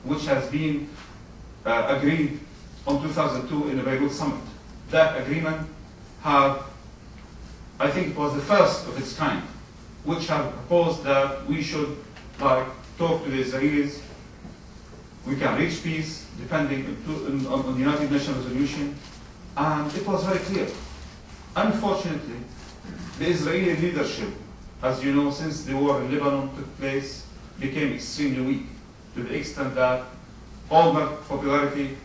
which has been agreed on 2002 in the Beirut Summit. That agreement have, I think it was the first of its kind, which have proposed that we should talk to the Israelis. We can reach peace depending on the United Nations resolution, and it was very clear. Unfortunately, the Israeli leadership, as you know, since the war in Lebanon took place, became extremely weak, to the extent that Olmert's popularity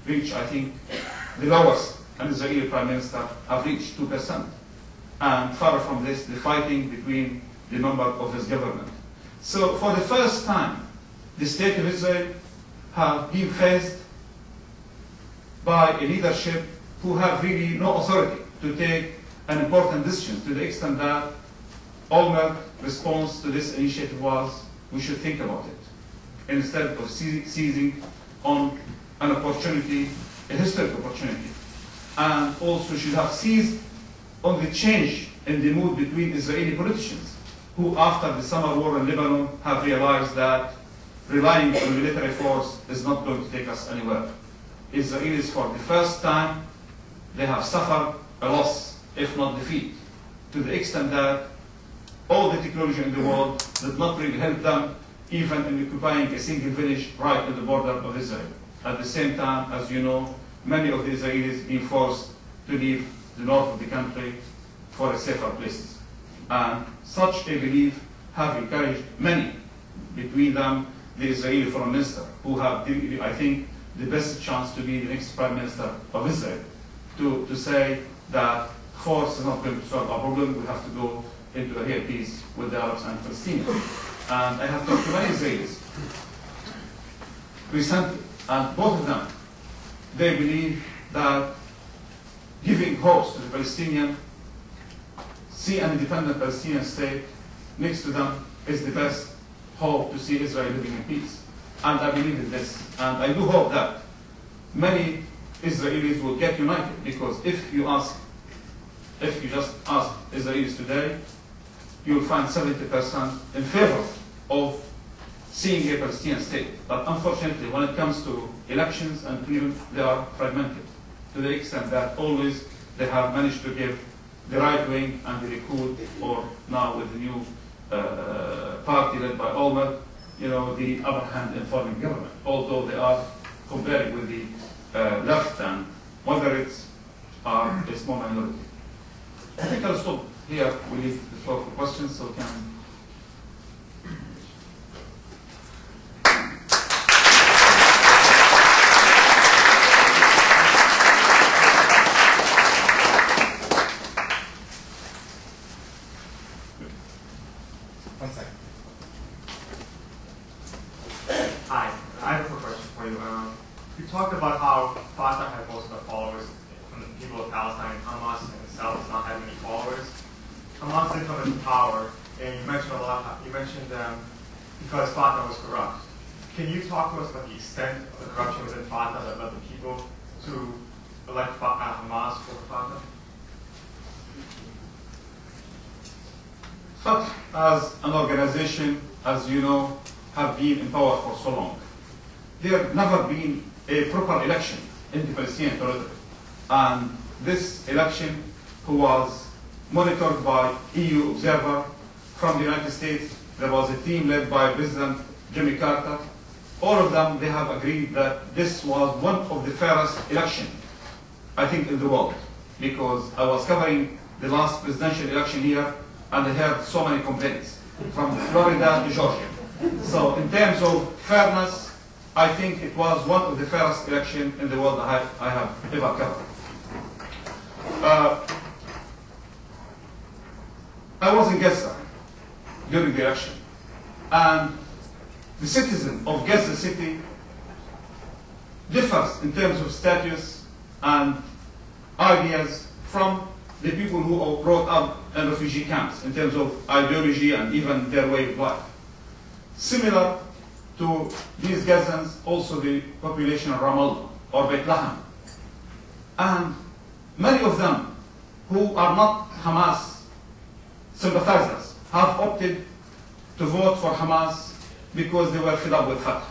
reached, I think, the lowest an Israeli prime minister have reached 2%. And far from this, the fighting between the members of his government. So for the first time, the state of Israel have been faced by a leadership who have really no authority to take an important decision, to the extent that Olmert's response to this initiative was, we should think about it, instead of seizing on an opportunity, a historic opportunity. And also should have seized on the change in the mood between Israeli politicians, who after the summer war in Lebanon have realized that relying on military force is not going to take us anywhere. Israelis, for the first time, they have suffered a loss, if not defeat, to the extent that all the technology in the world did not really help them, even in occupying a single village right at the border of Israel. At the same time, as you know, many of the Israelis being forced to leave the north of the country for a safer places. And such a belief have encouraged many, between them the Israeli foreign minister, who have, I think, the best chance to be the next prime minister of Israel, to say that force is not going to solve our problem, we have to go into a real peace with the Arabs and Palestinians. And I have talked to many Israelis recently, and both of them, they believe that giving hopes to the Palestinian, see an independent Palestinian state next to them is the best hope to see Israel living in peace. And I believe in this. And I do hope that many Israelis will get united, because if you just ask Israelis today, you will find 70% in favor of seeing a Palestinian state. But unfortunately, when it comes to elections and freedom, they are fragmented, to the extent that always they have managed to give the right wing and the Likud, or now with the new party led by Olmert, the upper hand in foreign government, although they are comparing with the left and moderates are a small minority. I think I'll stop here. We leave the floor for questions, so we can. One second. Hi, I have a quick question for you. You talked about how Fatah had most of the followers from the people of Palestine, and Hamas in the south does not have many followers. Hamas did come into power, and you mentioned because Fatah was corrupt. Can you talk to us about the extent of the corruption within Fatah that led the people to elect Hamas over Fatah? Fatah, as an organization, as you know, have been in power for so long. There have never been a proper election in the Palestinian territory. And this election, who was monitored by EU observer from the United States, there was a team led by President Jimmy Carter. All of them, they have agreed that this was one of the fairest elections, I think, in the world. Because I was covering the last presidential election here, and I heard so many complaints, from Florida to Georgia. So in terms of fairness, I think it was one of the fairest elections in the world I have ever covered. I was in Gaza during the election, and the citizen of Gaza City differs in terms of status and ideas from the people who are brought up in refugee camps in terms of ideology and even their way of life. Similar to these Gazans, also the population of Ramallah or Bethlehem. And many of them who are not Hamas sympathizers have opted to vote for Hamas because they were fed up with Fatah.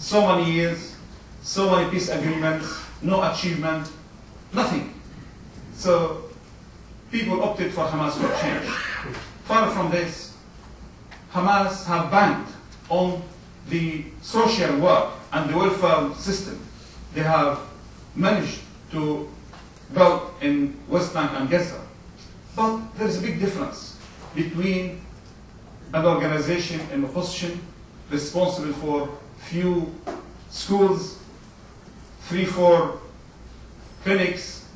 so many years, so many peace agreements, no achievement, nothing. So people opted for Hamas for change. Far from this, Hamas have banked on the social work and the welfare system they have managed to build in West Bank and Gaza. But there is a big difference between an organization in opposition responsible for few schools, 3-4 clinics,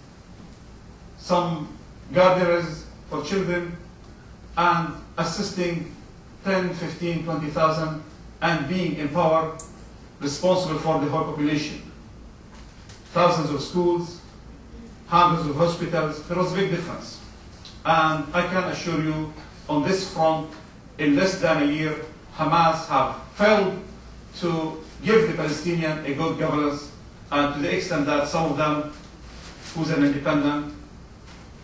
some gardeners for children, and assisting 10, 15, 20,000 and being in power, responsible for the whole population. Thousands of schools, hundreds of hospitals. There was a big difference. And I can assure you, on this front, in less than a year, Hamas have failed to give the Palestinian a good governance, and to the extent that some of them, who's an independent,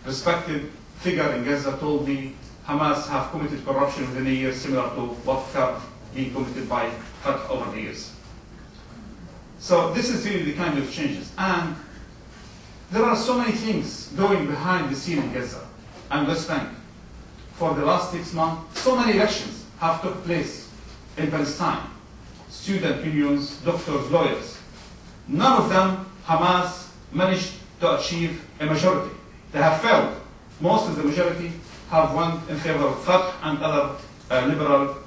respected figure in Gaza, told me Hamas have committed corruption within a year similar to what have been committed by Fatah over the years. So this is really the kind of changes. And there are so many things going behind the scene in Gaza and West Bank. For the last 6 months, so many elections have took place in Palestine. Student unions, doctors, lawyers. None of them Hamas managed to achieve a majority. They have failed. Most of the majority have won in favor of Fatah and other liberal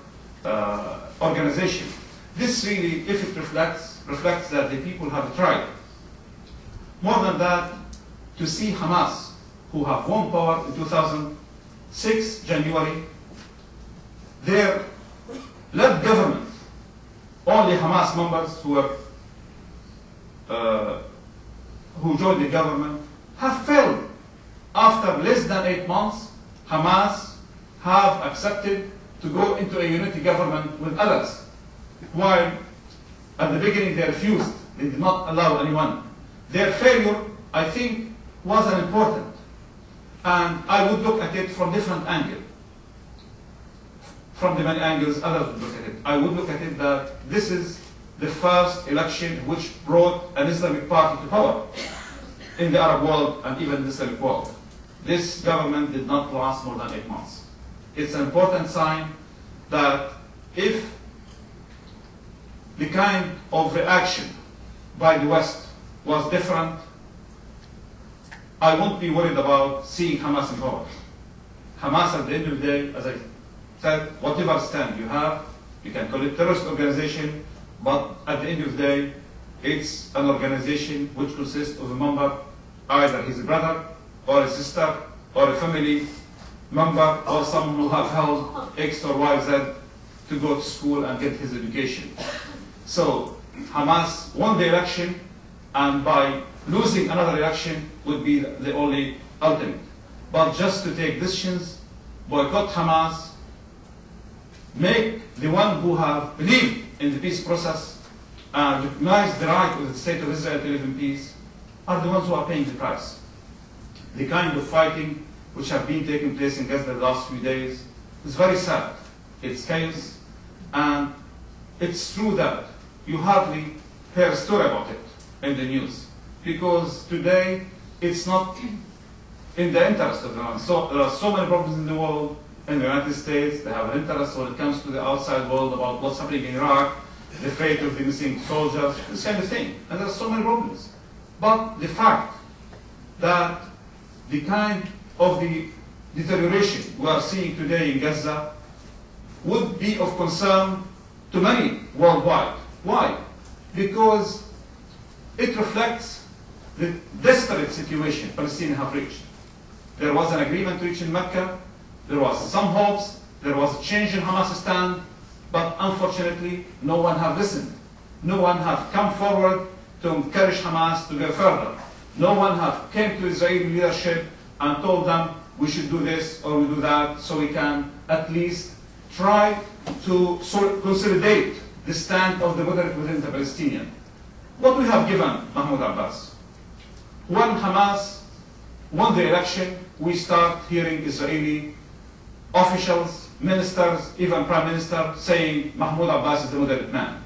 organizations. This really, if it reflects that the people have tried. More than that, to see Hamas, who have won power in 2006, January, their led government, only Hamas members who joined the government, have failed. After less than 8 months, Hamas have accepted to go into a unity government with others, while at the beginning they refused. They did not allow anyone. Their failure, I think, was an important, and I would look at it from different angles. From the many angles others would look at it. I would look at it that this is the first election which brought an Islamic party to power in the Arab world and even the Islamic world. This government did not last more than 8 months. It's an important sign that if the kind of reaction by the West was different, I won't be worried about seeing Hamas in power. Hamas, at the end of the day, as I said, whatever stand you have, you can call it terrorist organization, but at the end of the day, it's an organization which consists of a member, either his brother or a sister or a family member or someone who have held X or Y, Z to go to school and get his education. So Hamas won the election, and by losing another election would be the only ultimate. But just to take decisions, boycott Hamas, make the one who have believed in the peace process and recognize the right of the state of Israel to live in peace, are the ones who are paying the price. The kind of fighting which have been taking place in Gaza the last few days is very sad. It's chaos, and it's true that you hardly hear a story about it in the news, because today it's not in the interest of the man. So there are so many problems in the world. In the United States, they have an interest when it comes to the outside world about what's happening in Iraq, the fate of the missing soldiers, this kind of thing. And there are so many problems. But the fact that the kind of the deterioration we are seeing today in Gaza would be of concern to many worldwide. Why? Because it reflects the desperate situation Palestinians have reached. There was an agreement reached in Mecca. There was some hopes. There was a change in Hamas stand. But unfortunately, no one have listened. No one have come forward to encourage Hamas to go further. No one have came to Israeli leadership and told them we should do this or we do that, so we can at least try to consolidate the stand of the moderate within the Palestinian. What we have given Mahmoud Abbas. When Hamas won the election, we start hearing Israeli officials, ministers, even Prime Minister saying Mahmoud Abbas is the moderate man.